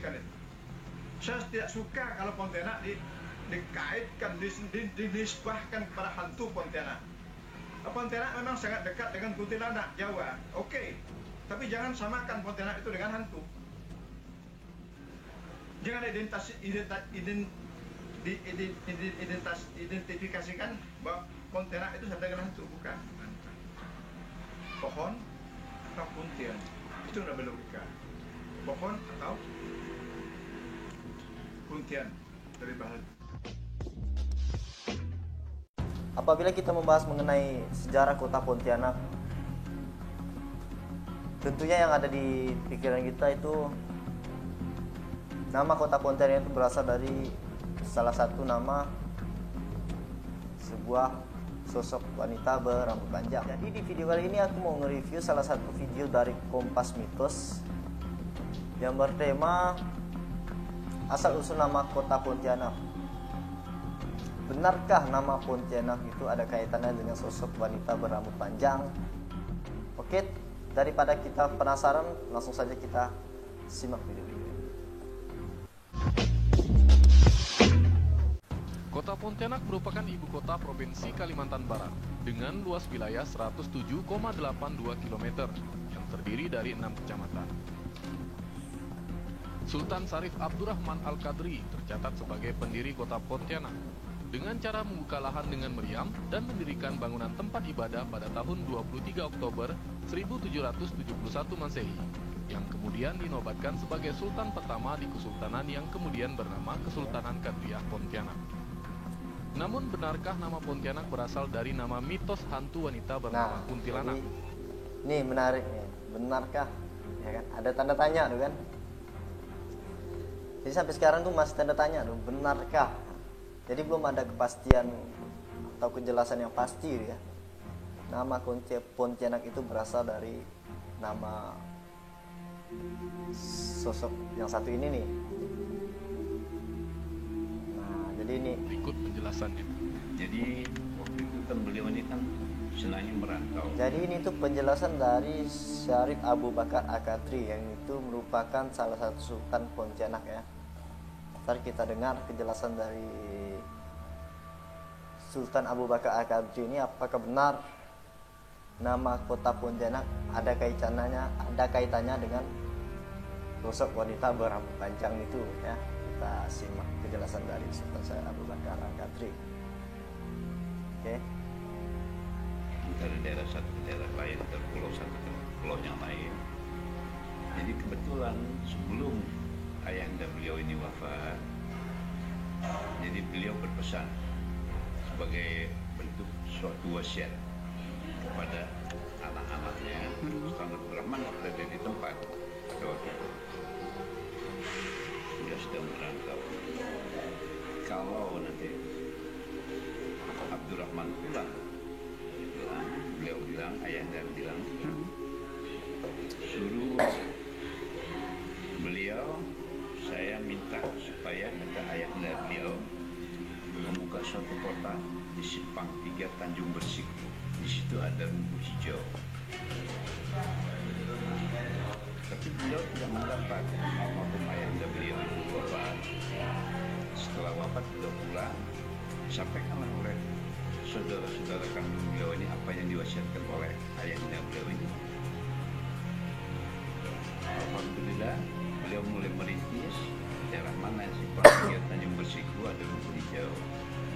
menyaksikan itu. Saya tidak suka kalau Pontianak dikaitkan, dinisbahkan kepada hantu Pontianak. Pontianak memang sangat dekat dengan kuntilanak Jawa, oke. Tapi jangan samakan Pontianak itu dengan hantu. Jangan identifikasikan bahwa Pontianak itu sama dengan hantu, bukan. Pohon atau kuntian, itu tidak berlogika. Pohon atau kuntian dari bahasa. Apabila kita membahas mengenai sejarah kota Pontianak, tentunya yang ada di pikiran kita itu nama kota Pontianak itu berasal dari salah satu nama sebuah sosok wanita berambut panjang. Jadi di video kali ini aku mau nge-review salah satu video dari Kompas Mitos yang bertema asal usul nama kota Pontianak. Benarkah nama Pontianak itu ada kaitannya dengan sosok wanita berambut panjang? Oke, daripada kita penasaran, langsung saja kita simak video ini. Kota Pontianak merupakan ibu kota Provinsi Kalimantan Barat dengan luas wilayah 107,82 km yang terdiri dari 6 kecamatan. Sultan Syarif Abdurrahman Al-Qadri tercatat sebagai pendiri kota Pontianak dengan cara membuka lahan dengan meriam dan mendirikan bangunan tempat ibadah pada tahun 23 Oktober 1771 Masehi yang kemudian dinobatkan sebagai sultan pertama di kesultanan yang kemudian bernama Kesultanan Kadriah Pontianak. Namun benarkah nama Pontianak berasal dari nama mitos hantu wanita bernama Kuntilanak? Ini menarik nih, benarkah? Ya kan? Ada tanda tanya tuh kan? Jadi sampai sekarang tuh masih tanda tanya tuh, benarkah? Jadi belum ada kepastian atau kejelasan yang pasti ya. Nama Pontianak itu berasal dari nama sosok yang satu ini nih. Nah, jadi ini berikut penjelasannya. Jadi waktu itu kan beliau ini kan senangnya merantau. Jadi ini tuh penjelasan dari Syarif Abu Bakar Al-Qadri yang itu merupakan salah satu sultan Pontianak ya. Ntar kita dengar penjelasan dari Sultan Abu Bakar Al-Qadri ini, apakah benar nama kota Pontianak ada kaitannya dengan sosok wanita berambut panjang itu ya. Kita simak penjelasan dari Sultan Syarif Abu Bakar Al-Qadri. Oke. Dari daerah satu ke daerah lain, dari pulau satu ke pulau yang lain. Jadi kebetulan sebelum ayahanda beliau ini wafat, jadi beliau berpesan sebagai bentuk suatu wasiat kepada anak-anaknya. Sultan Abdurrahman berada di tempat pada waktu itu. Dia sedang merantau. Kalau nanti Abdurrahman pulang, beliau bilang, ayahanda bilang, suruh beliau, saya minta supaya kata ayahanda beliau membuka suatu kota di Simpang 3 Tanjung Bersih. Di situ ada rumput hijau. Tapi beliau tidak mendapat almarhum ayahanda beliau itu wafat. Setelah wafat beliau pulang, sampaikanlah oleh saudara-saudara kandung beliau ini apa yang diwasiatkan oleh ayahanda beliau ini. Alhamdulillah, beliau mulai merintis daerah mana Simpang 3 Tanjung Bersih itu ada rumput hijau.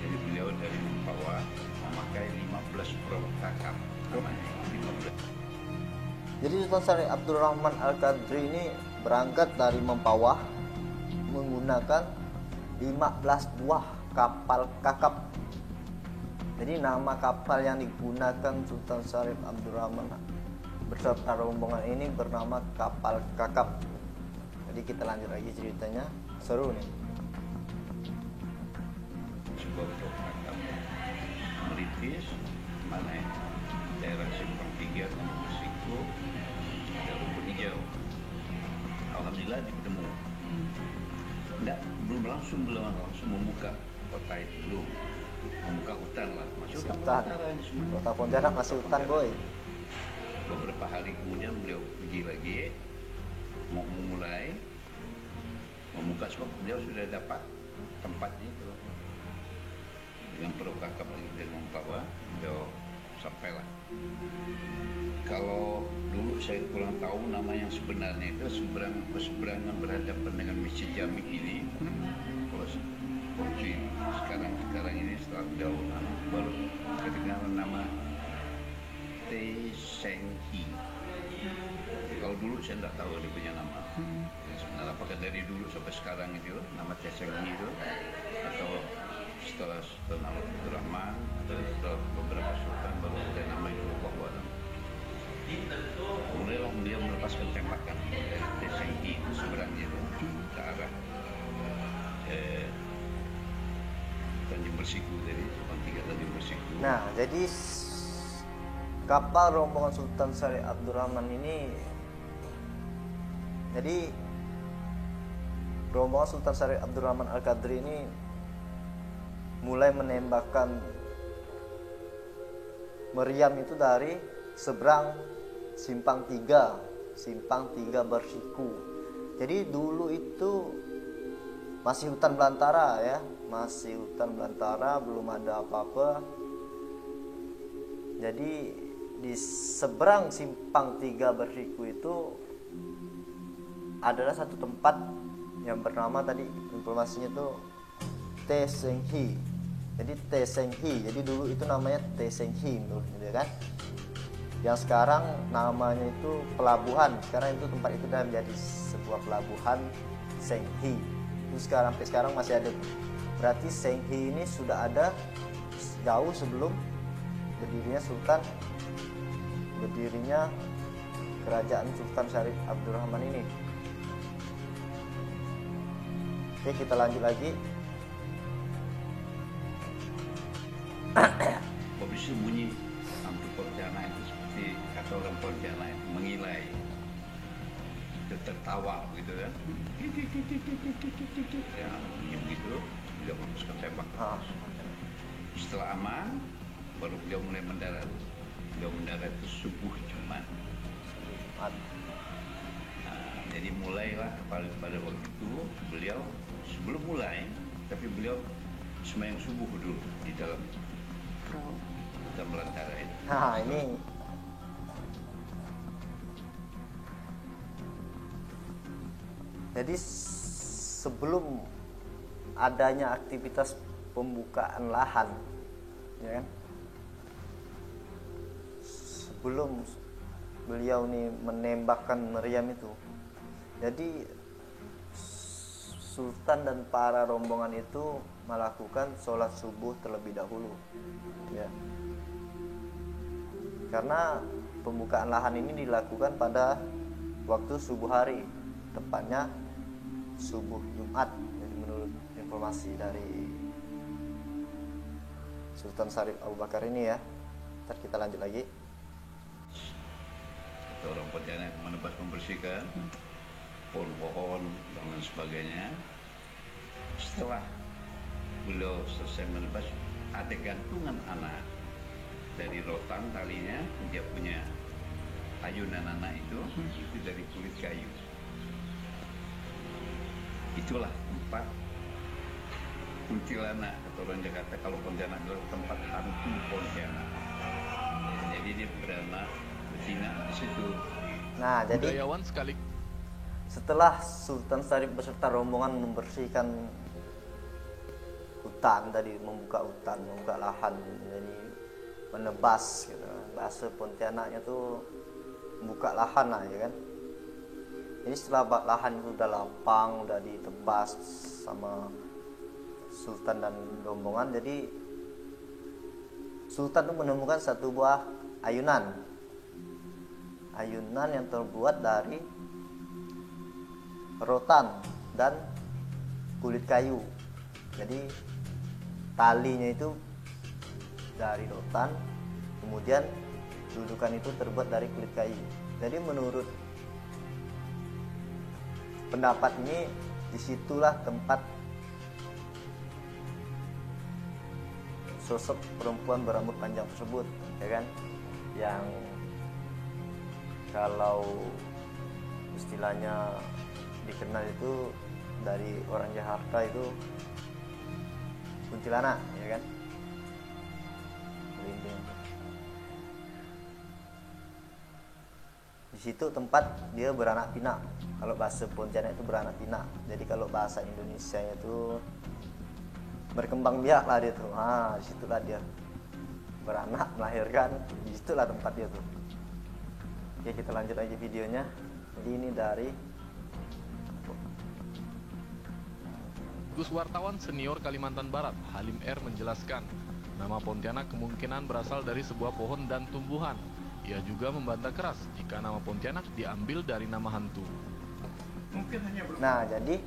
Jadi beliau dari Mempawah memakai 15 perahu kakap namanya 15. Jadi Sultan Syarif Abdurrahman Al-Qadri ini berangkat dari Mempawah menggunakan 15 buah kapal kakap. Jadi nama kapal yang digunakan Sultan Syarif Abdurrahman beserta rombongan ini bernama kapal kakap. Jadi kita lanjut lagi ceritanya, seru nih. Sebuah perahu kakap merintis mana daerah Simpang 3 Tanjung Bersih itu ada rumput hijau. Alhamdulillah ditemu. Belum langsung membuka kota itu, belum membuka hutan lah, masih Hutan. Kota Pontianak masih hutan boy. Beberapa hari kemudian beliau pergi lagi mau memulai, sebab beliau sudah dapat tempatnya itu dengan Perlu Kakap dan Mempawah, beliau sampailah. Kalau dulu saya kurang tahu nama yang sebenarnya itu berseberangan berhadapan dengan Masjid Jami ini. Kalau seperti sekarang ini setelah beliau baru kedengaran nama Teh Seng Hi. Kalau dulu saya tidak tahu dia punya nama. Sebenarnya apakah dari dulu sampai sekarang itu nama Teh Seng Hi itu, atau setelah nama Abdul Rahman atau setelah beberapa sultan baru ada nama itu, bahwa mulailah beliau melepaskan tembakan dari Teh Seng Hi itu sebenarnya itu ke arah Tanjung Bersiku, dari Simpang 3 Tanjung Bersiku. Nah, jadi kapal rombongan Sultan Syarif Abdurrahman ini, jadi rombongan Sultan Syarif Abdurrahman Al-Qadri ini mulai menembakkan meriam itu dari seberang Simpang 3 Bersiku. Jadi dulu itu masih hutan belantara ya, belum ada apa-apa. Jadi di seberang Simpang 3 Bersiku itu adalah satu tempat yang bernama, tadi informasinya itu Teh Seng Hi. Jadi Teh Seng Hi, jadi dulu itu namanya Teh Seng Hi menurut gitu kan. Yang sekarang namanya itu pelabuhan. Sekarang itu tempat itu sudah menjadi sebuah pelabuhan Seng Hi. Itu sampai sekarang masih ada. Berarti Seng Hi ini sudah ada jauh sebelum berdirinya kerajaan Sultan Syarif Abdurrahman ini. Oke, kita lanjut lagi. Bisa bunyi hantu Pontianak itu seperti kata orang Pontianak itu mengilai, tertawa gitu kan, ya begitu, dia memutuskan tembak. Setelah aman, baru beliau mulai mendarat. Beliau mendarat itu subuh Jumat. Jadi mulailah pada waktu itu beliau sebelum mulai, tapi beliau sembahyang subuh dulu di dalam belantara itu. Nah, ini jadi sebelum adanya aktivitas pembukaan lahan, ya kan? Sebelum beliau nih menembakkan meriam itu, jadi Sultan dan para rombongan itu melakukan sholat subuh terlebih dahulu, ya. Karena pembukaan lahan ini dilakukan pada waktu subuh hari, tepatnya subuh Jumat. Jadi menurut informasi dari Sultan Syarif Abu Bakar ini ya. Ntar kita lanjut lagi. Orang Pontianak menebas, membersihkan pohon-pohon dan lain sebagainya. Setelah beliau selesai menebas, ada gantungan anak dari rotan talinya, dia punya ayunan anak itu dari kulit kayu. Itulah tempat kuntilanak, atau orang Jakarta kalau Pontianak adalah tempat hantu Pontianak. Jadi dia beranak betina di situ. Nah, jadi budayawan sekali. Setelah Sultan Syarif beserta rombongan membersihkan hutan tadi, membuka lahan, jadi menebas gitu. Bahasa Pontianaknya tuh membuka lahan lah, ya kan. Jadi setelah lahan itu udah lapang, udah ditebas sama Sultan dan rombongan, jadi Sultan itu menemukan satu buah ayunan yang terbuat dari rotan dan kulit kayu. Jadi talinya itu dari rotan, kemudian dudukan itu terbuat dari kulit kayu. Jadi menurut pendapat ini, disitulah tempat sosok perempuan berambut panjang tersebut, ya kan, yang kalau istilahnya dikenal itu dari orang Jakarta itu kuntilanak, ya kan? Merinding. Di situ tempat dia beranak pinak. Kalau bahasa Pontianak itu beranak pinak. Jadi kalau bahasa Indonesia itu berkembang biak lah dia tuh. Disitulah dia beranak, melahirkan. Disitulah tempat dia tuh. Oke, kita lanjut aja videonya. Jadi ini dari Gus wartawan senior Kalimantan Barat, Halim R. menjelaskan, nama Pontianak kemungkinan berasal dari sebuah pohon dan tumbuhan. Ia juga membantah keras jika nama Pontianak diambil dari nama hantu. Mungkin hanya Nah, jadi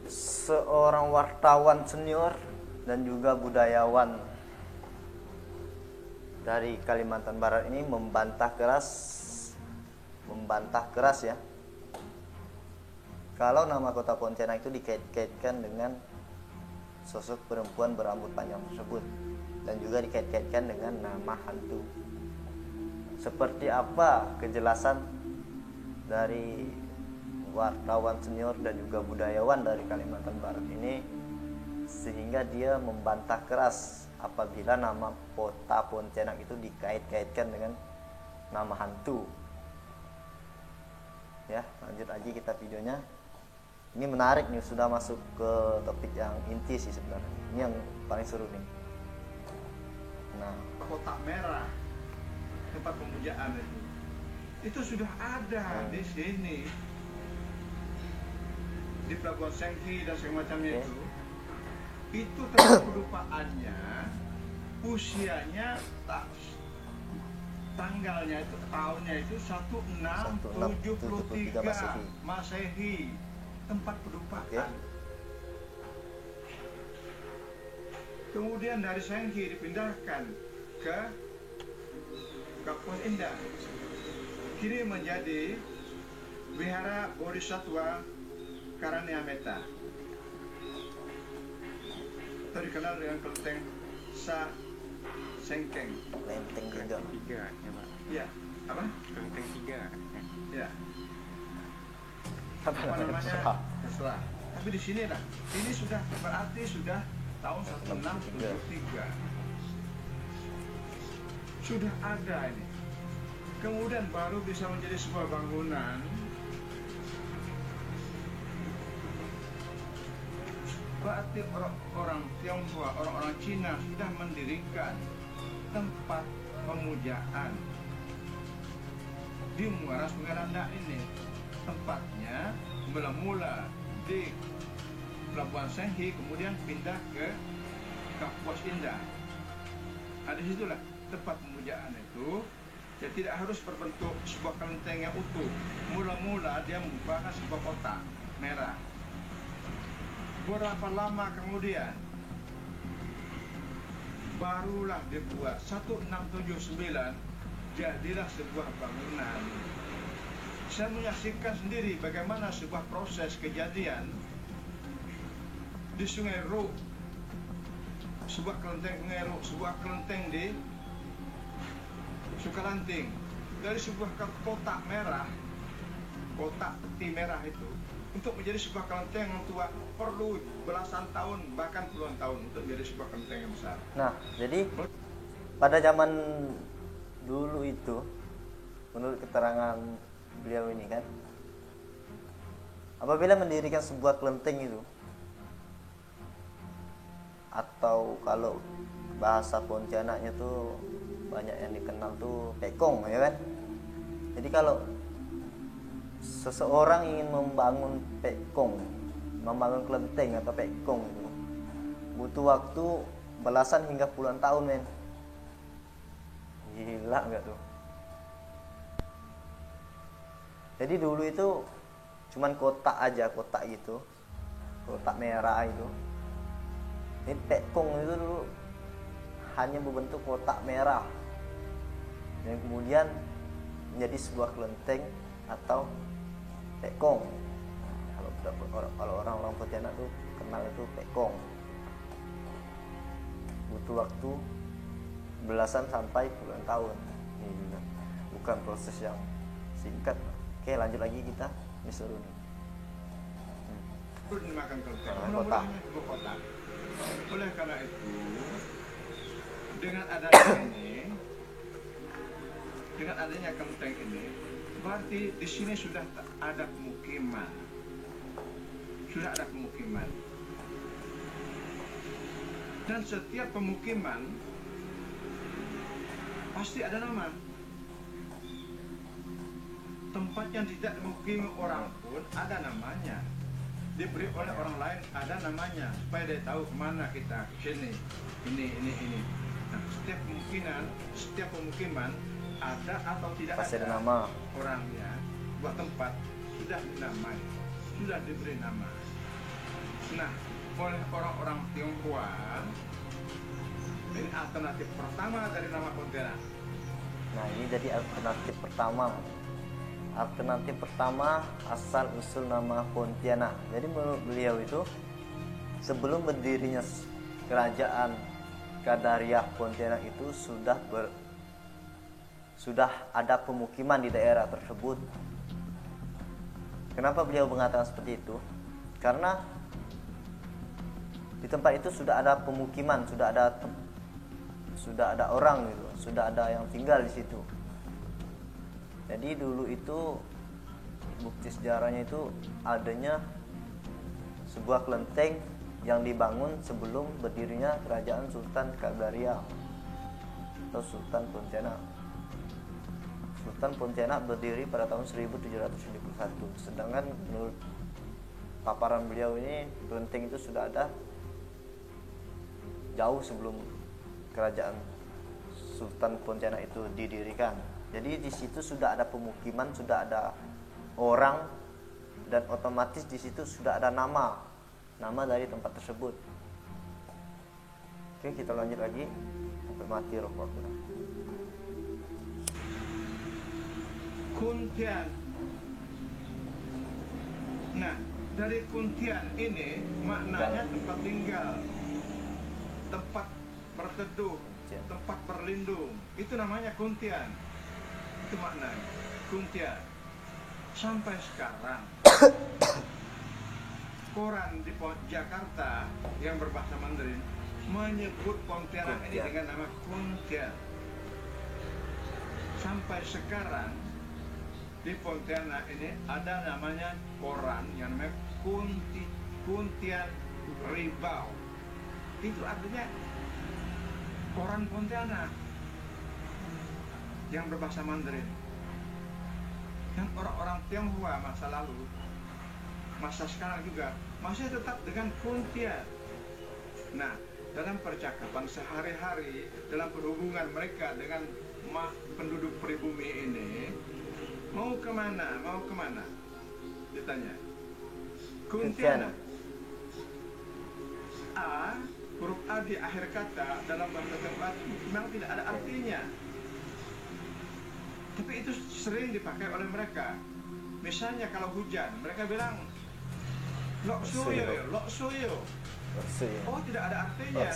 seorang wartawan senior dan juga budayawan dari Kalimantan Barat ini membantah keras ya, kalau nama kota Pontianak itu dikait-kaitkan dengan sosok perempuan berambut panjang tersebut dan juga dikait-kaitkan dengan nama hantu. Seperti apa kejelasan dari wartawan senior dan juga budayawan dari Kalimantan Barat ini, sehingga dia membantah keras apabila nama kota Pontianak itu dikait-kaitkan dengan nama hantu. Ya, lanjut aja kita videonya. Ini menarik nih, sudah masuk ke topik yang inti sih sebenarnya. Ini yang paling seru nih. Nah, kotak merah tempat pemujaan itu sudah ada di sini di Pelabuhan Sengki dan semacamnya itu tempat pelupaannya, usianya tanggalnya itu tahunnya itu 1673 Masehi, tempat pedupaan. Kemudian dari Sengki dipindahkan ke Kapuas Indah, kini menjadi Wihara Bodhisattva Karaniameta, atau dikenal dengan kelenteng Sa Sengkeng. Lenteng juga. 3 ya Pak. Ya, apa? Kelenteng 3. Ya. Apa Namanya? Terserah. Tapi di sini lah. Ini sudah berarti sudah tahun 1673. Sudah ada ini. Kemudian baru bisa menjadi sebuah bangunan. Berarti orang Tionghoa, orang-orang Cina sudah mendirikan tempat pemujaan di Muara Sungai Landak ini. Tempatnya mula-mula di Pelabuhan Sengki, kemudian pindah ke Kapuas Indah. Di situlah tempat pemujaan itu. Ya, tidak harus berbentuk sebuah kelenteng yang utuh. Mula-mula dia merupakan sebuah kotak merah. Berapa lama kemudian barulah dibuat 1679, jadilah sebuah bangunan. Saya menyaksikan sendiri bagaimana sebuah proses kejadian di Sungai Ru, sebuah kelenteng Sungai Ru, sebuah kelenteng di Sukalanting. Dari sebuah kotak merah, kotak peti merah itu, untuk menjadi sebuah kelenteng yang tua perlu belasan tahun, bahkan puluhan tahun untuk menjadi sebuah kelenteng yang besar. Nah, jadi pada zaman dulu itu, menurut keterangan beliau ini kan, apabila mendirikan sebuah kelenteng itu, atau kalau bahasa Pontianaknya tuh banyak yang dikenal tuh pekong, ya kan. Jadi kalau seseorang ingin membangun pekong, membangun kelenteng atau pekong itu butuh waktu belasan hingga puluhan tahun, men. Gila nggak tuh? Jadi dulu itu cuman kotak aja, kotak gitu, kotak merah itu. Ini pekong itu dulu hanya berbentuk kotak merah, dan kemudian menjadi sebuah kelenteng atau pekong. Kalau orang-orang Pontianak tuh kenal itu pekong. Butuh waktu belasan sampai puluhan tahun. Bukan proses yang singkat. Oke, lanjut lagi kita. Ini seru nih. perlu dinamakan kelenteng. Kota. Mudah-mudahan ibu kota. Oleh karena itu, dengan adanya kelenteng ini, berarti di sini sudah ada pemukiman. Sudah ada pemukiman. Dan setiap pemukiman pasti ada nama. Tempat yang tidak dimukimi orang pun ada namanya. Diberi oleh orang lain ada namanya supaya dia tahu kemana kita sini. Ini. Nah, setiap pemukiman ada atau tidak Pasti ada ada nama. orangnya, buat tempat sudah dinamai, sudah diberi nama. Nah, oleh orang-orang Tionghoa, ini alternatif pertama dari nama Pontianak. Nah, ini jadi alternatif pertama. Alternatif pertama asal usul nama Pontianak. Jadi menurut beliau itu sebelum berdirinya kerajaan Qadariyah Pontianak itu sudah ada pemukiman di daerah tersebut. Kenapa beliau mengatakan seperti itu? Karena di tempat itu sudah ada pemukiman, sudah ada orang gitu, sudah ada yang tinggal di situ. Jadi dulu itu bukti sejarahnya itu adanya sebuah kelenteng yang dibangun sebelum berdirinya kerajaan Sultan Qadariyah atau Sultan Pontianak. Sultan Pontianak berdiri pada tahun 1771. Sedangkan menurut paparan beliau ini kelenteng itu sudah ada jauh sebelum kerajaan Sultan Pontianak itu didirikan. Jadi di situ sudah ada pemukiman, sudah ada orang, dan otomatis di situ sudah ada nama dari tempat tersebut. Oke, kita lanjut lagi sampai mati rokoknya. Kuntian. Nah, dari Kuntian ini maknanya tempat tinggal, tempat berteduh, tempat berlindung. Itu namanya Kuntian. Itu maknanya Kuntian. Sampai sekarang koran di Jakarta yang berbahasa Mandarin menyebut Pontianak ini dengan nama Kuntian. Sampai sekarang di Pontianak ini ada namanya koran yang namanya Kuntian Ribau. Itu artinya koran Pontianak yang berbahasa Mandarin. Yang orang-orang Tionghoa masa lalu, masa sekarang juga masih tetap dengan Kuntian. Nah, dalam percakapan sehari-hari, dalam perhubungan mereka dengan penduduk pribumi ini, mau kemana? Ditanya. Kuntiana. Huruf A di akhir kata dalam bahasa tempat memang tidak ada artinya. Tapi itu sering dipakai oleh mereka. Misalnya kalau hujan, mereka bilang Lok suyo. Oh, tidak ada artinya.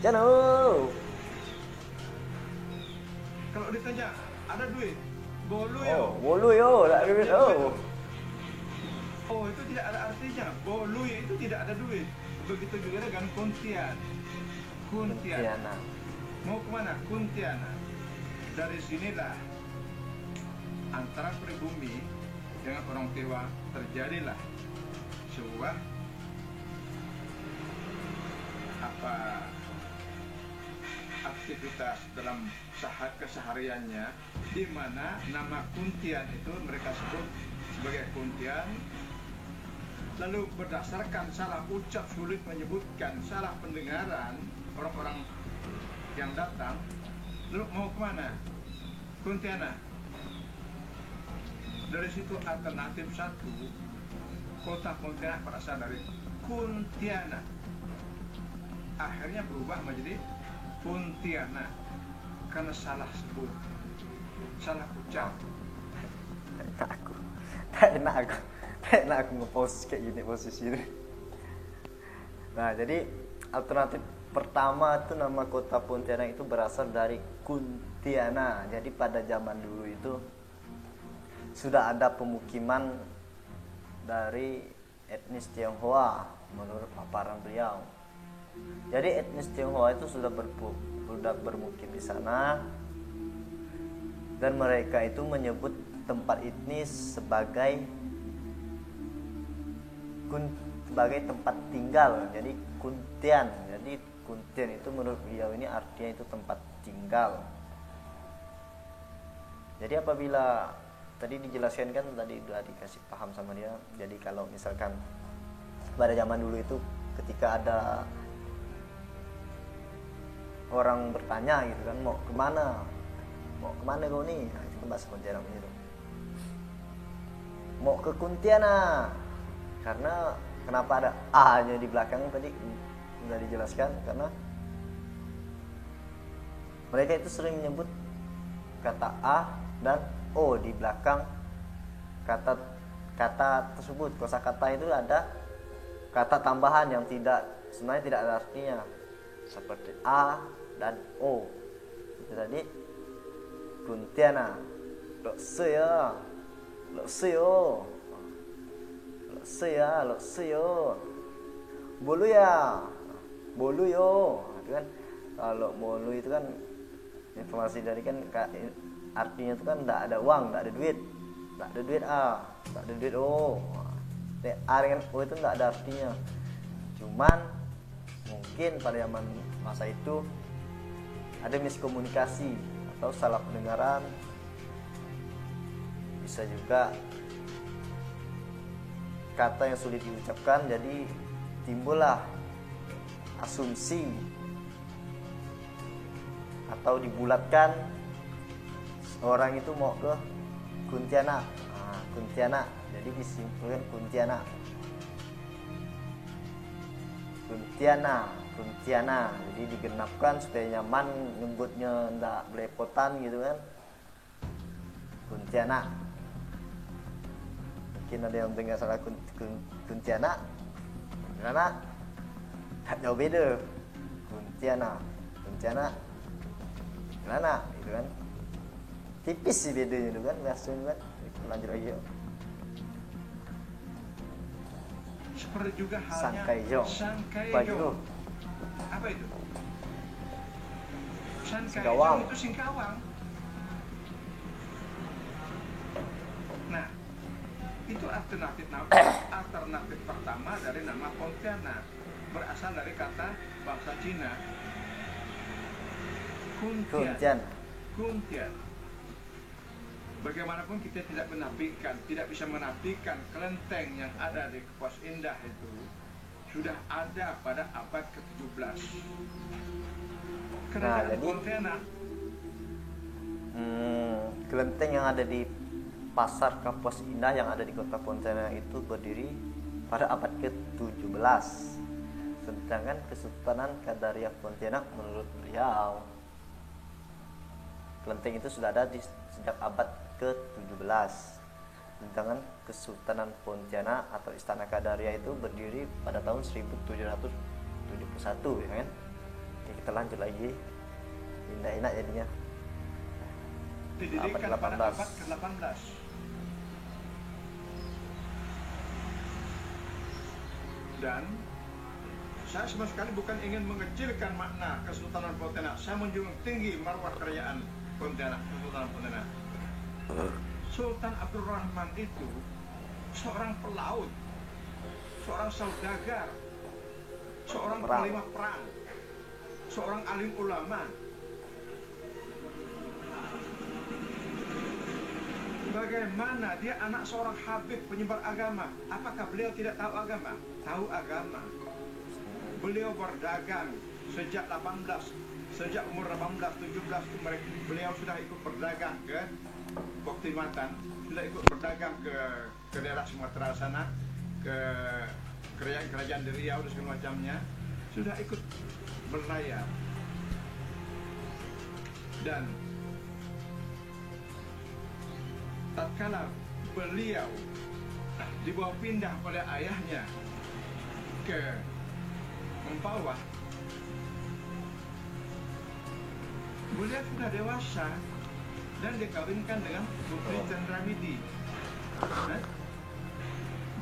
Jano. Kalau ditanya, ada duit? Boluyo. Tak ada duit. Oh, itu tidak ada artinya. Boluyo itu tidak ada duit. Begitu juga dengan Kuntian. Kuntiana. Mau kemana? Kuntiana. Dari sinilah antara pribumi dengan orang Tionghoa terjadilah sebuah aktivitas dalam kesehariannya, di mana nama Kuntian itu mereka sebut sebagai Kuntian. Lalu berdasarkan salah ucap, sulit menyebutkan, salah pendengaran orang-orang yang datang, lalu mau kemana? Kuntiana. Dari situ alternatif satu, kota Pontianak berasal dari Kuntiana. Akhirnya berubah menjadi Pontianak karena salah sebut, salah ucap. Tak enak aku ngepost kayak gini posisi ini. Nah, jadi alternatif pertama itu nama kota Pontianak itu berasal dari Kuntiana. Jadi pada zaman dulu itu sudah ada pemukiman dari etnis Tionghoa menurut paparan beliau. Jadi etnis Tionghoa itu sudah bermukim di sana, dan mereka itu menyebut tempat ini sebagai tempat tinggal. Jadi Kuntian. Jadi Kuntian itu menurut beliau ini artinya itu tempat tinggal. Jadi apabila tadi dijelaskan kan, tadi sudah dikasih paham sama dia. Jadi kalau misalkan pada zaman dulu itu ketika ada orang bertanya gitu kan, mau kemana kau nih, nah, itu kan bahasa Pontianak itu, mau ke Kuntiana. Karena kenapa ada A nya di belakang tadi sudah dijelaskan, karena mereka itu sering menyebut kata A dan O di belakang kata tersebut. Kosakata itu ada kata tambahan yang sebenarnya tidak ada artinya, seperti A dan O. Itu tadi Kuntiana, lo seyo, bolu yo. Itu kan kalau bolu itu kan informasi dari kan artinya itu kan tidak ada uang, tidak ada duit A, tidak ada duit O. A dengan O itu tidak ada artinya. Cuman mungkin pada zaman masa itu ada miskomunikasi atau salah pendengaran, bisa juga kata yang sulit diucapkan, jadi timbullah asumsi atau dibulatkan orang itu mau ke Kuntiana. Kuntiana, jadi disimpulkan Kuntiana. Jadi digenapkan supaya nyaman nyebutnya, ndak belepotan gitu kan. Kuntiana. Mungkin ada yang dengar salah Kuntiana. Karena tak jauh beda. Kuntiana, Kuntiana, gitu kan. Tipis sih bedanya itu kan, biasanya kan. Lanjut lagi yuk. Seperti juga halnya Sankaijo. Sankaijo. Apa itu? Sankaijo Singkawang. itu singkawang. Nah, itu alternatif pertama dari nama Pontianak, berasal dari kata bahasa Cina Kuntian. Bagaimanapun kita tidak bisa menafikan kelenteng yang ada di Pos Indah itu sudah ada pada abad ke-17. Kerajaan Pontianak. Kelenteng yang ada di Pasar Kapuas Indah yang ada di kota Pontianak itu berdiri pada abad ke-17. Sedangkan Kesultanan Qadariyah Pontianak menurut beliau, kelenteng itu sudah ada sejak abad ke-17. Sedangkan Kesultanan Pontianak atau Istana Qadariyah itu berdiri pada tahun 1771, ya kan? Oke, kita lanjut lagi. Enak jadinya. Didirikan pada abad ke-18. Dan saya sama sekali bukan ingin mengecilkan makna Kesultanan Pontianak. Saya menjunjung tinggi marwah kerajaan Pontianak, Kesultanan Pontianak. Sultan Abdul Rahman itu seorang pelaut, seorang saudagar, seorang panglima perang, seorang alim ulama. Bagaimana dia anak seorang habib penyebar agama? Apakah beliau tidak tahu agama? Tahu agama. Beliau berdagang sejak umur 18, 17 beliau sudah ikut berdagang ke Boktimatan, sudah ikut berdagang ke daerah Sumatera sana, ke kerajaan di Riau dan segala macamnya, sudah ikut berlayar. Dan tatkala beliau dibawa pindah oleh ayahnya ke Mempawah, beliau sudah dewasa dan dikawinkan dengan Putri Cendramidi.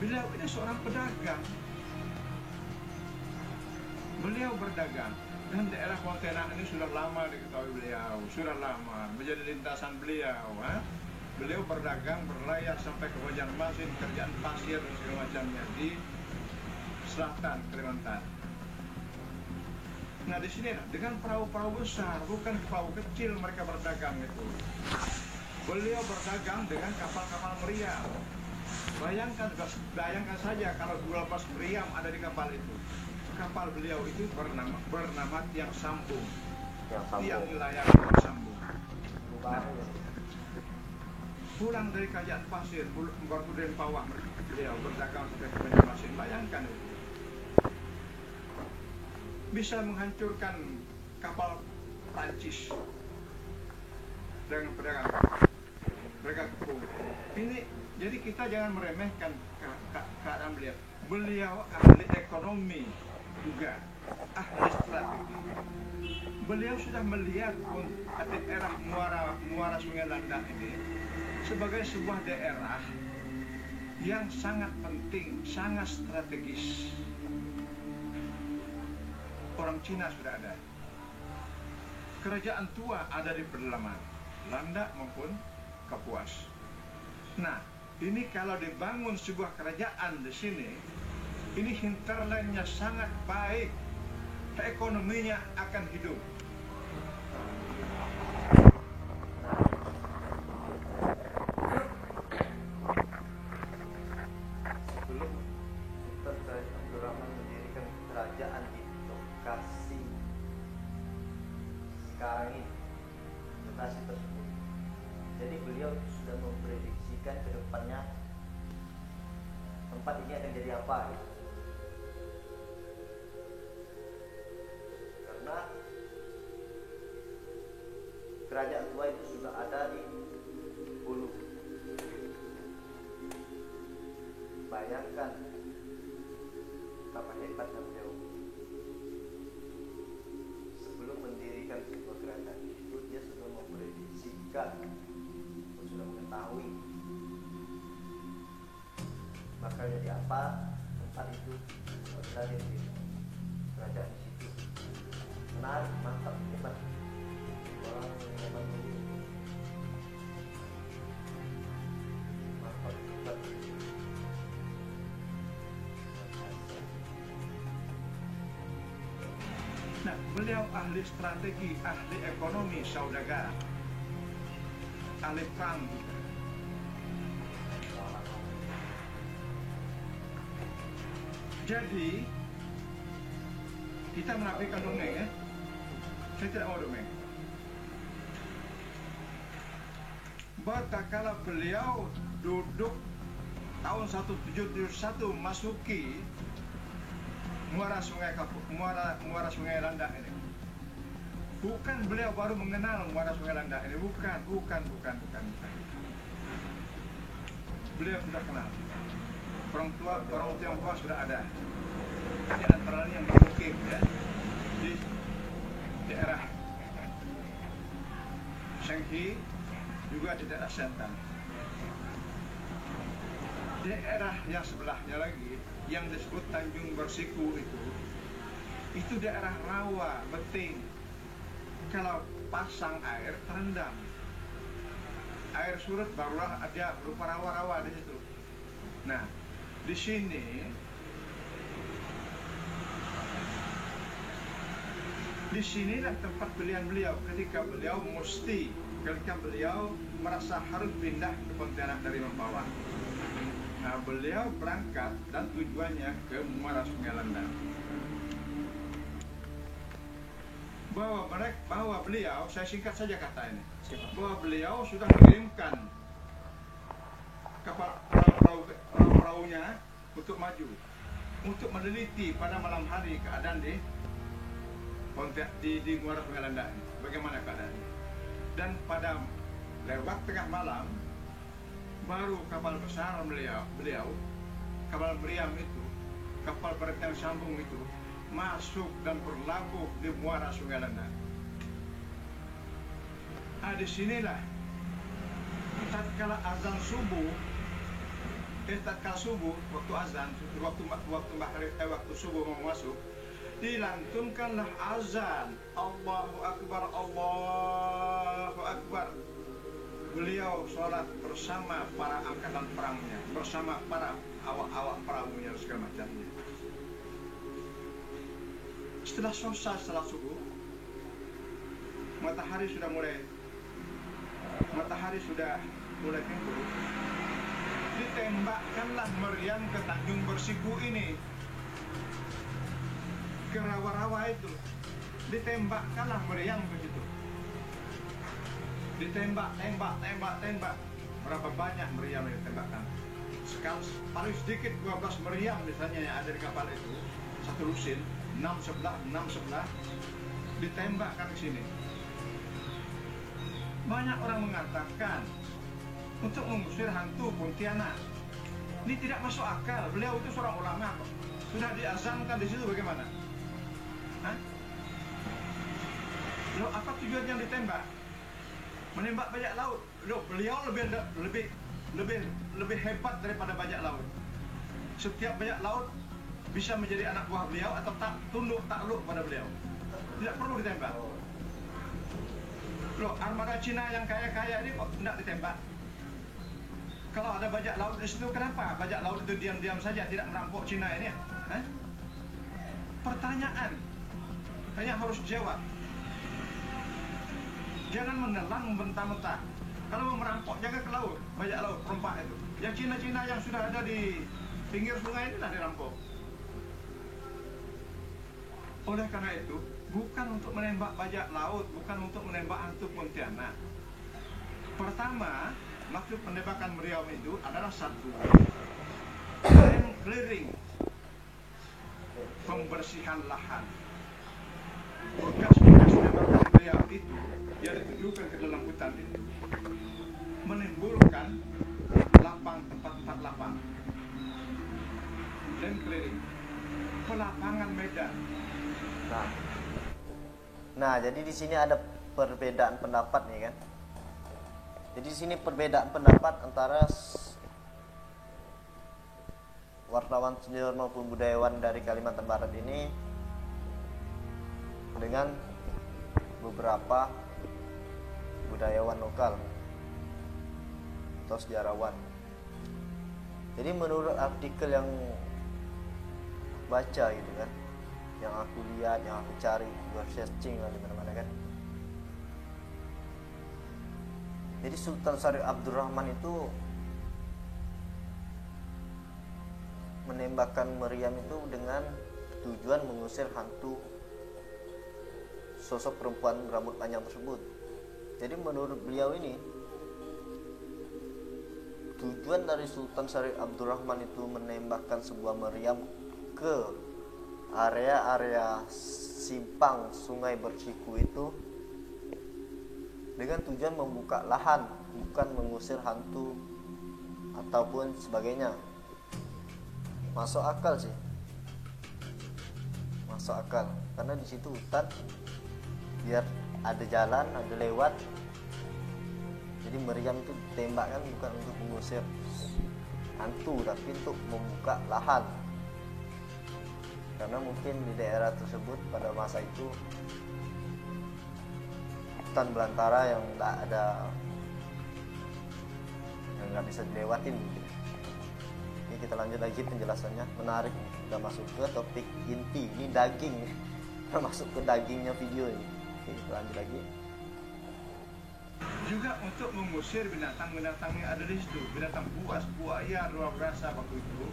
Beliau ini seorang pedagang. Beliau berdagang dan daerah Pontianak ini sudah lama diketahui beliau, sudah lama menjadi lintasan beliau. Beliau berdagang berlayar sampai ke Banjarmasin, kerjaan pasir dan segala macamnya di selatan Kalimantan. Nah di sini dengan perahu-perahu besar, bukan perahu kecil mereka berdagang itu. Beliau berdagang dengan kapal-kapal meriam. Bayangkan saja kalau 12 meriam ada di kapal itu. Kapal beliau itu bernama Tiang Sambung. Tiang layar bersambung. Nah, pulang dari kerajaan pasir, baru dari Pawah beliau berdagang sampai ke Banjarmasin. Bayangkan itu. Bisa menghancurkan kapal Prancis dengan pedagang mereka kepung. Ini jadi kita jangan meremehkan keadaan beliau. Beliau ahli ekonomi juga, ahli strategi. Beliau sudah melihat daerah Muara Sungai Landak ini sebagai sebuah daerah yang sangat penting, sangat strategis. Orang Cina sudah ada. Kerajaan tua ada di pedalaman, Landak maupun Kapuas. Nah, ini kalau dibangun sebuah kerajaan di sini, ini hinterlandnya sangat baik, ekonominya akan hidup. Sebelum Sultan Syarif Abdul Rahman mendirikan kerajaan di lokasi sekarang ini, lokasi tersebut, jadi beliau sudah memprediksikan ke depannya tempat ini akan jadi apa gitu. Karena kerajaan tua itu sudah ada di Hulu. Bayangkan betapa hebatnya beliau. Sebelum mendirikan sebuah kerajaan itu, dia sudah memprediksikan, sudah mengetahui bakal jadi apa tempat itu berada di kerajaan di situ. Menarik, mantap, hebat. Orang hebat ini mantap, hebat. Nah, beliau ahli strategi, ahli ekonomi, saudagar, ahli perang juga. Jadi kita menafikan dongeng ya. Saya tidak mau dongeng. Kala beliau duduk tahun 1771 masuki Muara Sungai Landak ini. Bukan beliau baru mengenal Muara Sungai Landak ini, bukan. Beliau sudah kenal. Orang Tionghoa sudah ada. Di antaranya yang bermukim ya, di daerah Senghi, juga di daerah Sentang. Daerah yang sebelahnya lagi yang disebut Tanjung Bersiku itu daerah rawa, beting. Kalau pasang air terendam, air surut barulah ada berupa rawa-rawa di situ. Nah, di sini disinilah tempat pilihan beliau ketika beliau merasa harus pindah ke Pontianak dari Mempawah. Nah, beliau berangkat dan tujuannya ke Muara Sungai Landak. Bahwa beliau, saya singkat saja kata ini, bahwa beliau sudah mengirimkan kapal perahu-perahunya untuk maju, untuk meneliti pada malam hari keadaan di Muara Sungai Landak ini, bagaimana keadaannya. Dan pada lewat tengah malam baru kapal besar beliau kapal meriam itu, kapal Tiang Sambung itu masuk dan berlabuh di Muara Sungai Landak. Nah, disinilah tatkala azan subuh tatkala subuh, waktu azan, waktu subuh mau masuk, dilantunkanlah azan, Allahu Akbar, Allahu Akbar. Beliau sholat bersama para angkatan perangnya, bersama para awak-awak perahunya segala macamnya. Setelah selesai salat subuh, matahari sudah mulai timbul. Ditembakkanlah meriam ke Tanjung Bersiku ini, ke rawa-rawa itu. Ditembakkanlah meriam begitu. Ditembak. Berapa banyak meriam yang ditembakkan? Paling sedikit 12 meriam misalnya yang ada di kapal itu, satu lusin, 6 sebelah, ditembakkan ke sini. Banyak orang mengatakan untuk mengusir hantu Pontianak. Ini tidak masuk akal. Beliau itu seorang ulama kok. Sudah diazankan di situ bagaimana? Hah? Loh, apa tujuan yang ditembak? Menembak bajak laut. Loh, beliau lebih hebat daripada bajak laut. Setiap bajak laut bisa menjadi anak buah beliau atau takluk pada beliau. Tidak perlu ditembak. Loh, armada Cina yang kaya-kaya ini kok tidak ditembak? Kalau ada bajak laut di situ, kenapa bajak laut itu diam-diam saja tidak merampok Cina ini? Hah? Pertanyaan hanya harus jawab. Jangan menelan membentang-mentang. Kalau mau merampok, jangan ke laut, bajak laut, perompak itu. Yang Cina-Cina yang sudah ada di pinggir sungai ini lah dirampok. Oleh karena itu, bukan untuk menembak bajak laut, bukan untuk menembak hantu Pontianak. Pertama, maksud penembakan meriam itu adalah satu, land clearing, pembersihan lahan. Bekas-bekas tembakan meriam itu yang ditujukan ke dalam hutan itu menimbulkan tempat lapang, land clearing, pelapangan medan. Nah, jadi di sini ada perbedaan pendapat nih kan. Jadi di sini perbedaan pendapat antara wartawan senior maupun budayawan dari Kalimantan Barat ini dengan beberapa budayawan lokal atau sejarawan. Jadi menurut artikel yang baca gitu kan, yang aku lihat, yang aku cari, gue searching di mana-mana kan. Jadi Sultan Syarif Abdurrahman itu menembakkan meriam itu dengan tujuan mengusir hantu sosok perempuan rambut panjang tersebut. Jadi menurut beliau ini, tujuan dari Sultan Syarif Abdurrahman itu menembakkan sebuah meriam ke area-area simpang Sungai Bersiku itu dengan tujuan membuka lahan, bukan mengusir hantu ataupun sebagainya. Masuk akal sih, masuk akal, karena di situ hutan, biar ada jalan, ada lewat. Jadi meriam itu ditembakkan bukan untuk mengusir hantu, tapi untuk membuka lahan. Karena mungkin di daerah tersebut pada masa itu hutan belantara yang tidak ada, yang nggak bisa dilewatin. Ini kita lanjut lagi penjelasannya, menarik. Udah masuk ke topik inti, ini daging. Udah masuk ke dagingnya video ini. Oke, kita lanjut lagi. Juga untuk mengusir binatang-binatang yang ada di situ, binatang buas, buaya, luar biasa waktu itu,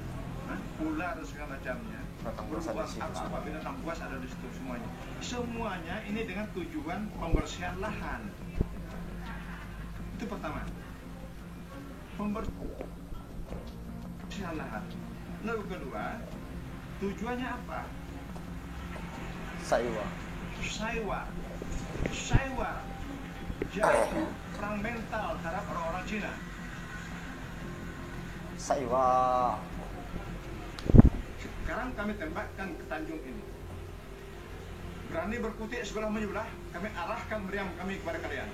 ular dan segala macamnya. Binatang buas ada di situ semuanya. Semuanya ini dengan tujuan pembersihan lahan. Itu pertama. Pembersihan lahan. Lalu kedua, tujuannya apa? Saiwa. Jadi perang mental terhadap orang-orang Cina. Saiwa. Sekarang kami tembakkan ke Tanjung ini. Berani berkutik sebelah menyebelah, kami arahkan meriam kami kepada kalian.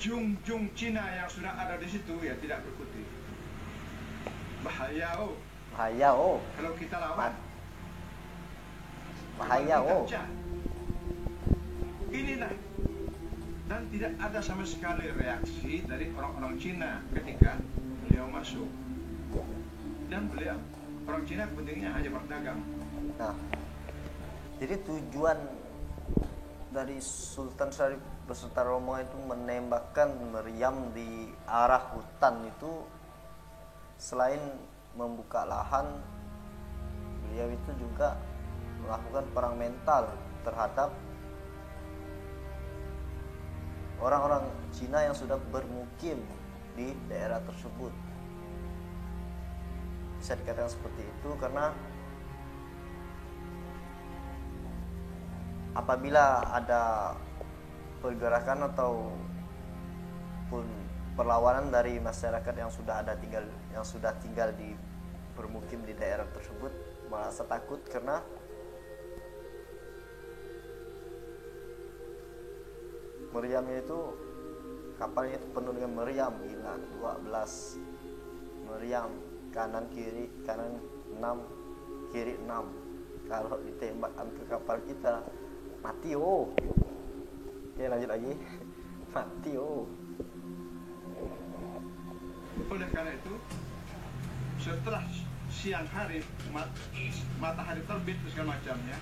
jung-jung Cina yang sudah ada di situ ya tidak berkutik. Bahaya oh. Bahaya oh. Kalau kita lawan. Bahaya kita oh. pecah. Inilah. Dan tidak ada sama sekali reaksi dari orang-orang Cina ketika beliau masuk. Dan beliau, orang Cina pentingnya hanya berdagang. Nah, jadi tujuan dari Sultan Syarif beserta rombongan itu menembakkan meriam di arah hutan itu, selain membuka lahan, beliau itu juga melakukan perang mental terhadap orang-orang Cina yang sudah bermukim di daerah tersebut. Bisa dikatakan seperti itu karena apabila ada pergerakan atau pun perlawanan dari masyarakat yang sudah tinggal di bermukim di daerah tersebut, merasa takut karena meriamnya itu, kapalnya itu penuh dengan meriam, gila, 12 meriam, kanan 6, kiri 6. Kalau ditembakkan ke kapal kita mati oh. Oke, lanjut lagi. Mati oh. Oleh karena itu, setelah siang hari matahari terbit segala macamnya,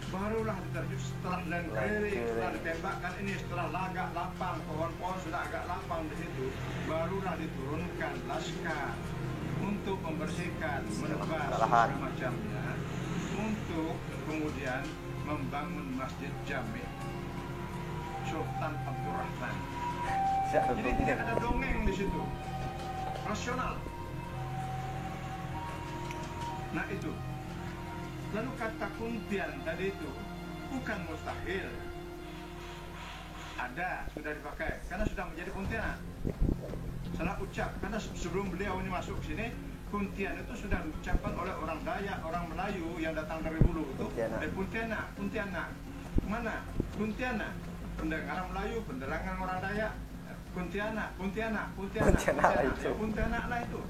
barulah diterjun setelah land clearing, setelah ditembakkan ini, setelah agak lapang, pohon-pohon sudah agak lapang di situ, barulah diturunkan laskar untuk membersihkan, menebas segala macamnya, untuk kemudian membangun Masjid Jami Sultan Abdul Rahman. Jadi tidak ada dongeng di situ, rasional. Nah itu. Lalu kata kuntian tadi itu bukan mustahil, ada, sudah dipakai karena sudah menjadi kuntianak. Salah ucap, karena sebelum beliau ini masuk sini, kuntian itu sudah diucapkan oleh orang Dayak, orang Melayu yang datang dari dulu itu. Kuntianak. Mana? Kuntianak. Pendengaran Melayu, penderangan orang Dayak. Kuntianak lah itu. Kuntianak lah itu.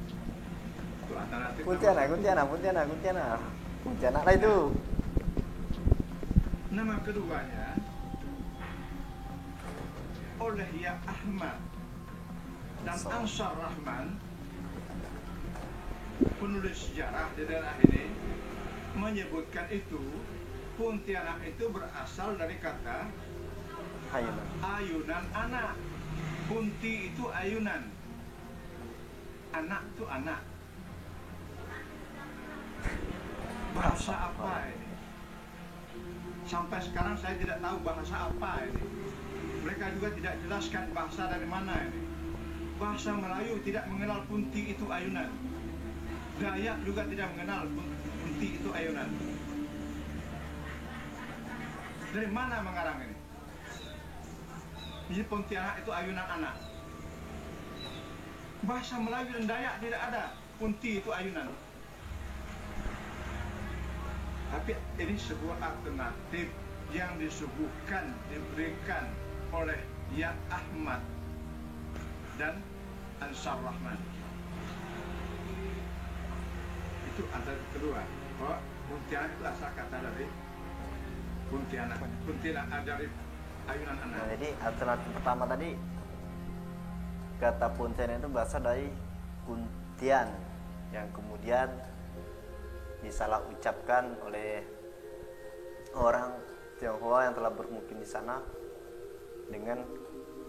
Nama keduanya oleh Ya Ahmad dan Ansar Rahman, penulis sejarah di daerah ini, menyebutkan itu Pontianak itu berasal dari kata ayunan anak. Kunti itu ayunan, anak itu anak. Bahasa apa ini? Sampai sekarang saya tidak tahu bahasa apa ini. Mereka juga tidak jelaskan bahasa dari mana ini. Bahasa Melayu tidak mengenal kunti itu ayunan. Dayak juga tidak mengenal kunti itu ayunan. Dari mana mengarang ini? Jadi Pontianak itu ayunan anak. Bahasa Melayu dan Dayak tidak ada kunti itu ayunan. Tapi ini sebuah alternatif yang disuguhkan, diberikan oleh Ya Ahmad dan Ansar Rahman. Itu antara kedua. Bahwa Pontianak itu asal kata dari Pontianak. Pontianak dari ayunan anak. Nah, jadi alternatif pertama tadi, kata Pontianak itu berasal dari kuntian, yang kemudian disalah ucapkan oleh orang Tionghoa yang telah bermukim di sana dengan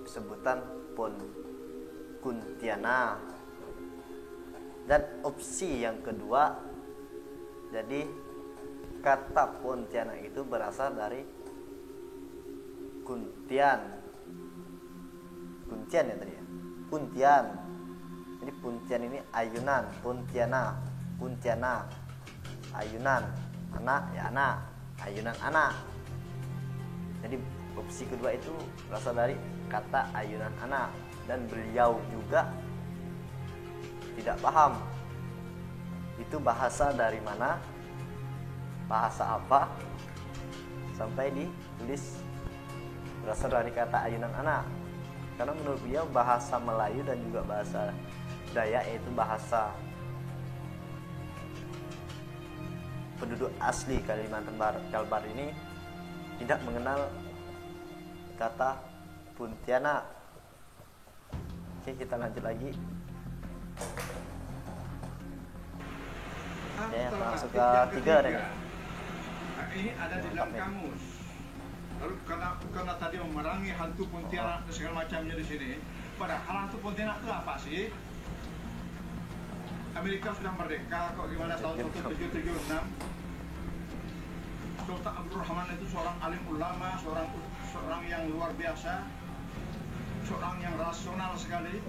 sebutan Kuntiana. Dan opsi yang kedua, jadi kata Pontianak itu berasal dari Kuntian ya tadi ya, Puntian. Jadi Puntian ini ayunan, Pontiana, ayunan, anak ya anak, ayunan anak. Jadi opsi kedua itu berasal dari kata ayunan anak, dan beliau juga tidak paham itu bahasa dari mana, bahasa apa, sampai ditulis berasal dari kata ayunan anak. karena menurut beliau bahasa Melayu dan juga bahasa Dayak, yaitu bahasa penduduk asli Kalimantan Kalbar ini, tidak mengenal kata Pontianak. Oke, kita lanjut lagi. Oke, masuk ke tiga deh. Nah, ini ada di dalam kamus. Lalu karena tadi memerangi hantu Pontianak dan segala macamnya di sini, padahal hantu Pontianak itu apa sih? Amerika sudah merdeka kok, gimana tahun 1776? Sultan Abdul Rahman itu seorang alim ulama, seorang yang luar biasa, seorang yang rasional sekali.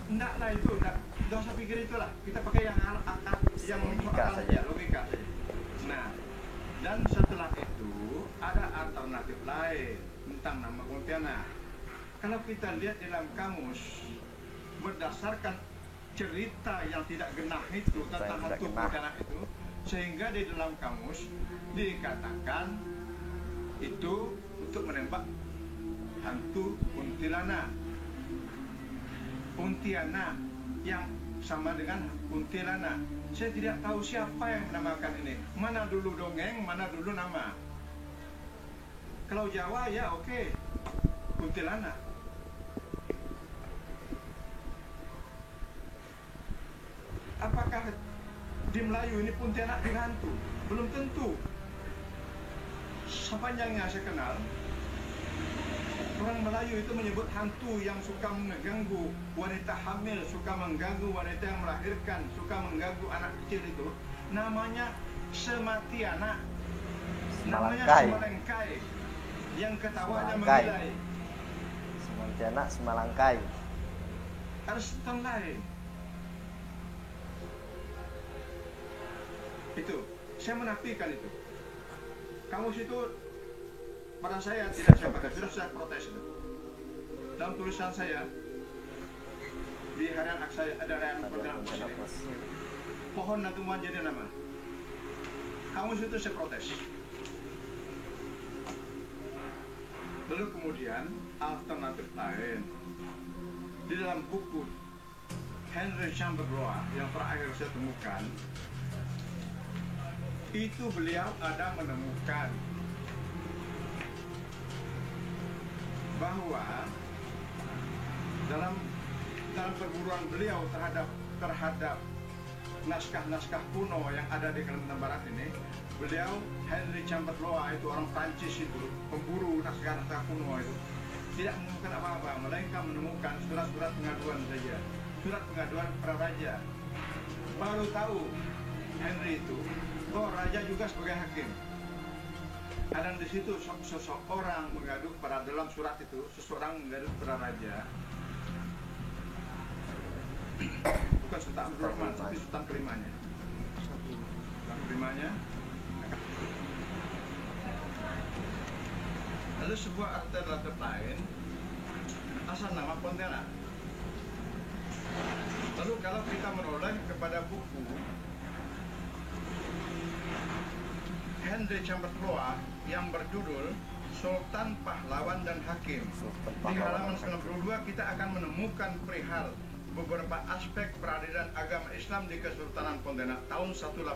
Enggak lah itu, enggak usah pikir itulah. Kita pakai yang logika saja. Logika saja. Nah, dan setelah itu ada alternatif lain tentang nama Pontianak. Kalau kita lihat di dalam kamus, berdasarkan cerita yang tidak genah itu tentang hantu Pontianak itu, sehingga di dalam kamus dikatakan itu untuk menembak hantu kuntilanak. Pontianak yang sama dengan kuntilanak. Saya tidak tahu siapa yang menamakan ini. Mana dulu dongeng, mana dulu nama. Kalau Jawa ya oke, kuntilanak. Apakah di Melayu ini Pontianak dihantu? Belum tentu. Sepanjang yang saya kenal, orang Melayu itu menyebut hantu yang suka mengganggu wanita hamil, suka mengganggu wanita yang melahirkan, suka mengganggu anak kecil itu, namanya Sematianak, namanya Semalengkai, yang ketawanya menggilai. Sematianak, Semalangkai. Harus lain. Itu, saya menafikan itu. Kamus itu pada saya tidak saya pakai, sudah saya protes itu. Dalam tulisan saya di harian saya ada harian Pontianak ini. Pohon natuman jadi nama. Kamus itu saya protes. Lalu kemudian alternatif lain di dalam buku Henry Chamberlain yang terakhir saya temukan, itu beliau ada menemukan bahwa dalam perburuan beliau terhadap naskah-naskah kuno yang ada di Kalimantan Barat ini, beliau Henry Chamberlain itu orang Prancis itu, pemburu naskah-naskah kuno itu, tidak menemukan apa-apa, melainkan menemukan surat-surat pengaduan saja, surat pengaduan pra-raja. Baru tahu Henry itu, oh raja juga sebagai hakim. Dan di situ seseorang mengadu pada dalam surat itu, seseorang mengadu kepada raja, bukan Sultan Abdul Rahman, tapi Sultan kelimanya. Sultan kelimanya. Lalu sebuah alternatif lain, asal nama Pontianak. Lalu kalau kita menoleh kepada buku Henry Chamberlain yang berjudul Sultan Pahlawan dan Hakim, di halaman 92 kita akan menemukan perihal beberapa aspek peradilan agama Islam di Kesultanan Pontianak tahun 1880.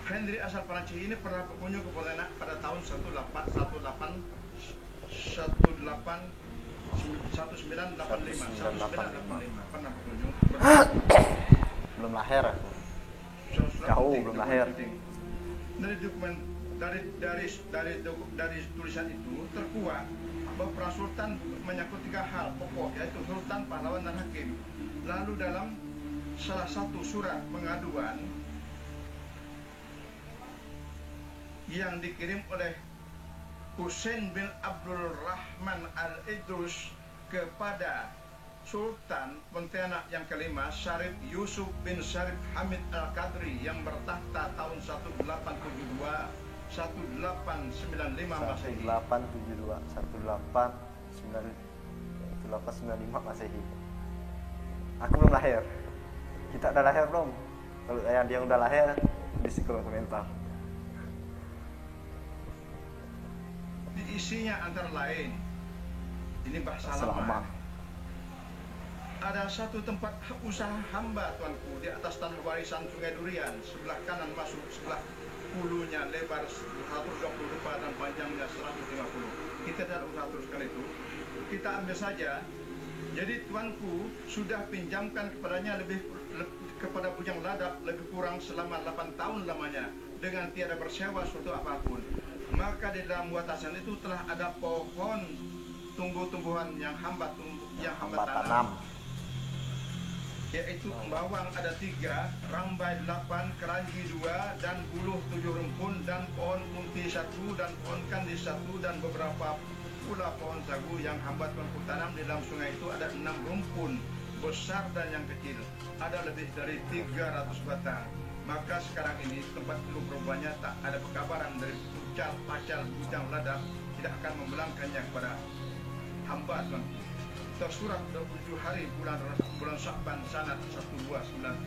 Henry asal Perancis ini pernah berkunjung ke Pontianak pada tahun 1985. Pernah berkunjung. Belum lahir aku. Jauh belum lahir. Dari dokumen dari tulisan itu terkuat bahwa Prasultan menyangkut 3 hal pokok, yaitu Sultan, Pahlawan, dan Hakim. Lalu dalam salah satu surat pengaduan yang dikirim oleh Husain bin Abdul Rahman Al-Idrus kepada Sultan Pontianak yang kelima, Syarif Yusuf bin Syarif Hamid Al-Qadri, yang bertahta tahun 1872 1895 Masehi. 1872 1895 Masehi. Aku belum lahir. Kita udah lahir belum? Kalau yang udah lahir di kolom komentar. isinya antara lain, ini bahasa lama. Selama. Ada satu tempat usaha hamba tuanku di atas tanah warisan Sungai Durian, sebelah kanan masuk, sebelah hulunya lebar 120 dan panjangnya 150. Kita tidak usah teruskan itu, kita ambil saja. Jadi tuanku sudah pinjamkan kepadanya kepada Bujang Ladap lebih kurang selama 8 tahun lamanya dengan tiada bersewa suatu apapun. Maka di dalam watasan itu telah ada pohon tumbuh-tumbuhan yang hamba tanam, yaitu bawang ada 3, rambai 8, keranji 2, dan buluh 7 rumpun, dan pohon kunti 1, dan pohon kandi 1, dan beberapa pula pohon sagu yang hamba tuanku tanam di dalam sungai itu. Ada 6 rumpun, besar dan yang kecil, ada lebih dari 300 batang. Maka sekarang ini tempat itu berubahnya, tak ada pekabaran dari pacal Bujang Ladap, tidak akan membelangkannya kepada hamba tuanku. Tersurat 27 hari bulan Syakban sanad 1297.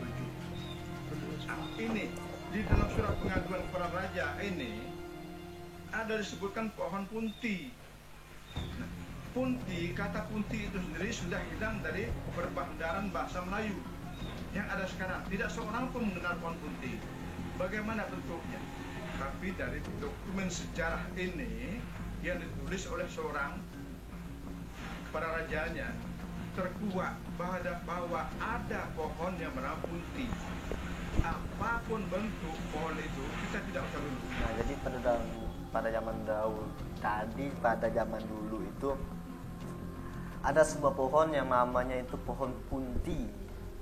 Ini di dalam surat pengaduan kepada raja ini ada disebutkan pohon punti. Nah, punti, kata punti itu sendiri sudah hilang dari perbandaran bahasa Melayu yang ada sekarang. Tidak seorang pun mengenal pohon punti. Bagaimana bentuknya? Tapi dari dokumen sejarah ini yang ditulis oleh seorang kepada rajanya, terkuat bahwa ada pohon yang bernama punti. Apapun bentuk pohon itu, kita tidak usah dulu. Nah, jadi pada zaman dulu itu ada sebuah pohon yang namanya itu pohon punti.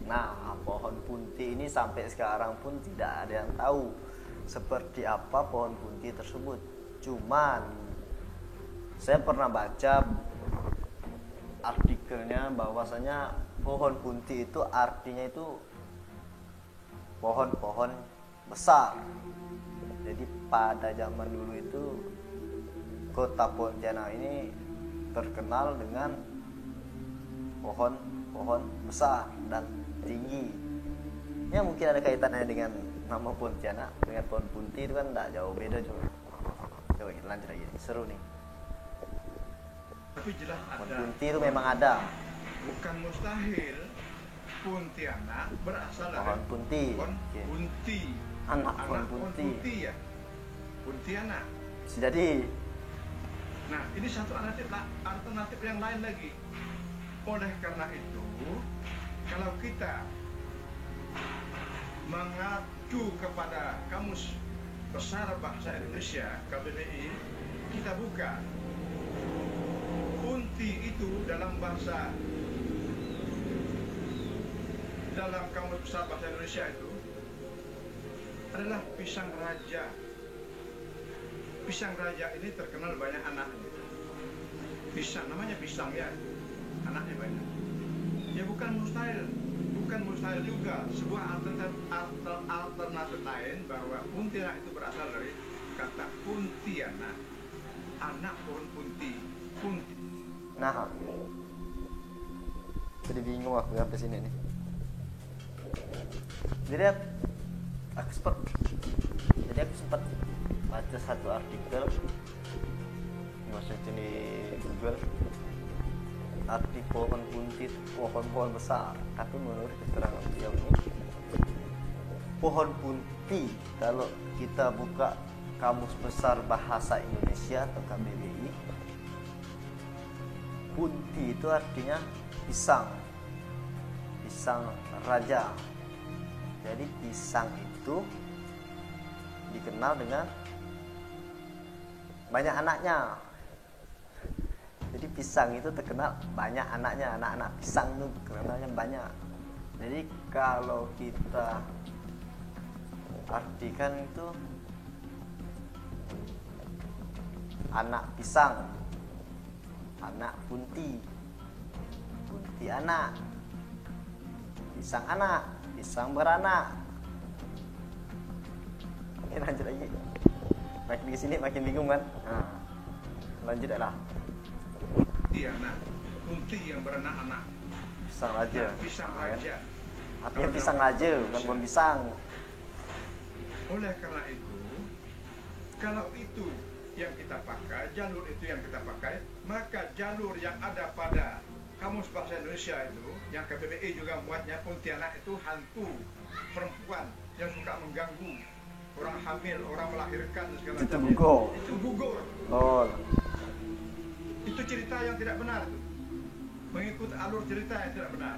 Nah, pohon punti ini sampai sekarang pun tidak ada yang tahu seperti apa pohon punti tersebut. Cuman saya pernah baca artikelnya bahwasanya pohon punti itu artinya itu pohon-pohon besar. Jadi pada zaman dulu itu kota Pontianak ini terkenal dengan pohon-pohon besar dan tinggi. Ya mungkin ada kaitannya dengan nama Pontianak, dengan pohon punti itu kan tidak jauh beda juga. Coba kita lanjut lagi, seru nih. Tapi jelas Pohon ada. punti itu memang ada. Bukan mustahil Pontianak berasal dari Pohon punti. pohon Oke. punti. Anak pohon Pohon punti. punti ya. Pontianak. Bisa jadi. Nah, ini satu alternatif yang lain lagi. Oleh karena itu, kalau kita mengacu kepada Kamus Besar Bahasa Indonesia (KBBI), kita buka punti itu dalam Kamus Besar Bahasa Indonesia itu adalah pisang raja. Pisang raja ini terkenal banyak anaknya. Pisang, namanya pisang ya, anaknya banyak. Ya bukan mustahil juga sebuah alternatif lain bahwa Pontianak itu berasal dari kata Puntianak, anak pohon punti. Nah, jadi bingung aku sampai sini nih. Jadi aku sempat baca satu artikel, maksudnya di Google, arti pohon punti itu pohon-pohon besar. Tapi menurut keterangan beliau ini, pohon punti kalau kita buka Kamus Besar Bahasa Indonesia atau KBBI, punti itu artinya pisang raja. Jadi pisang itu dikenal dengan banyak anaknya. Jadi pisang itu terkenal banyak anaknya, anak-anak pisang itu terkenalnya banyak. Jadi kalau kita artikan itu anak pisang, anak punti anak, pisang beranak. Oke, lanjut lagi. Makin di sini makin bingung kan? Nah, lanjut lah. Punti yang beranak-anak. Pisang raja. Pisang raja. Artinya pisang raja, bukan pohon pisang. Oleh karena itu, kalau itu yang kita pakai, jalur itu yang kita pakai, maka jalur yang ada pada Kamus Bahasa Indonesia itu, yang KBBI juga membuatnya, Pontianak itu hantu perempuan yang suka mengganggu orang hamil, orang melahirkan dan segala Itu macam. gugur. Itu gugur. Oh, Itu cerita yang tidak benar tuh. Mengikut alur cerita yang tidak benar.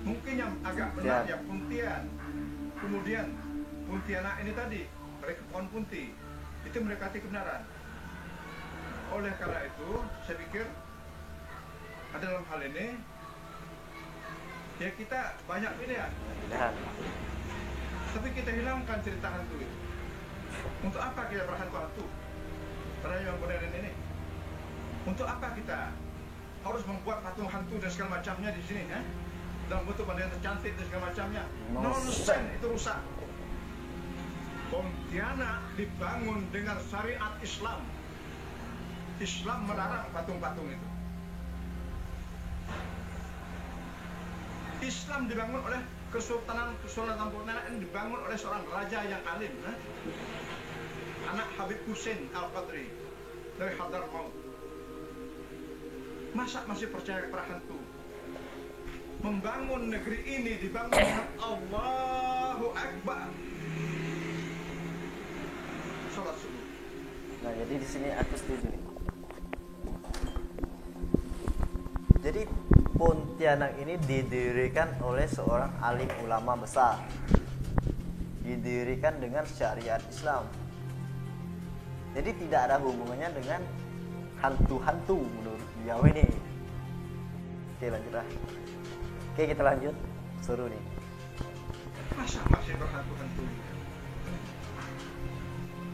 Mungkin yang agak benar ya Puntian. Kemudian Pontianak ini tadi, mereka pohon punti, itu mendekati kebenaran. Oleh karena itu, saya pikir dalam hal ini ya kita banyak pilihan, dan tapi kita hilangkan cerita hantu itu. Untuk apa kita berhantu-hantu? Pada yang modern ini, untuk apa kita harus membuat patung hantu dan segala macamnya di sini, ya? Dalam bentuk pandangan tercantik dan segala macamnya. Nonsen, itu rusak. Pontianak dibangun dengan syariat Islam. Islam melarang patung-patung itu. Islam dibangun oleh Kesultanan Pontianak ini dibangun oleh seorang raja yang alim, anak Habib Hussein Al-Qadri dari Hadramaut. Masa masih percaya kepada hantu? Membangun negeri ini dibangun dengan Allahu Akbar. Salat subuh. nah jadi di sini aku setuju nih. Jadi Pontianak ini didirikan oleh seorang alim ulama besar, didirikan dengan syariat Islam. Jadi tidak ada hubungannya dengan hantu-hantu menurut beliau ini. Oke, lanjutlah. Oke, kita lanjut. Seru nih. Masa masih berhantu-hantu?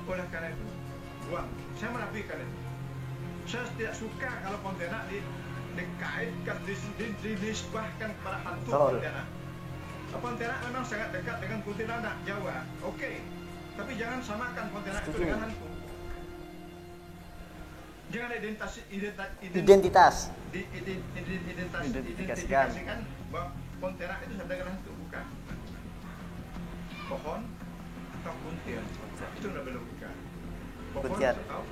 Oleh karena itu, saya menafikan itu. Saya tidak suka kalau Pontianak dikaitkan, dinisbahkan kepada hantu. Pontianak. Pontianak memang sangat dekat dengan kuntilanak Jawa. Oke. Tapi jangan samakan Pontianak itu dengan hantu. Jangan identifikasikan bahwa Pontianak itu sama dengan hantu, bukan. Pohon atau kuntian, itu tidak berlogika. Pohon atau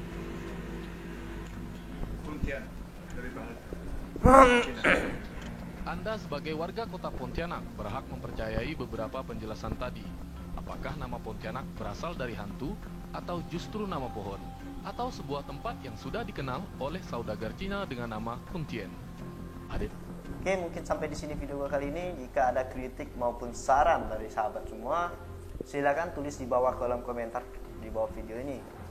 kuntian dari bahasa. Anda sebagai warga kota Pontianak berhak mempercayai beberapa penjelasan tadi. Apakah nama Pontianak berasal dari hantu atau justru nama pohon? Atau sebuah tempat yang sudah dikenal oleh saudagar Cina dengan nama Kuntien? Adit. Oke, mungkin sampai di sini video gue kali ini. Jika ada kritik maupun saran dari sahabat semua, silakan tulis di bawah kolom komentar di bawah video ini.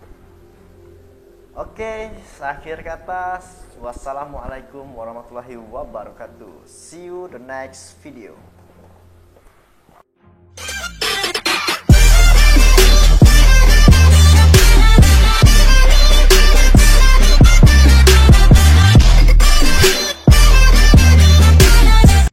Oke, akhir kata, wassalamualaikum warahmatullahi wabarakatuh. See you the next video.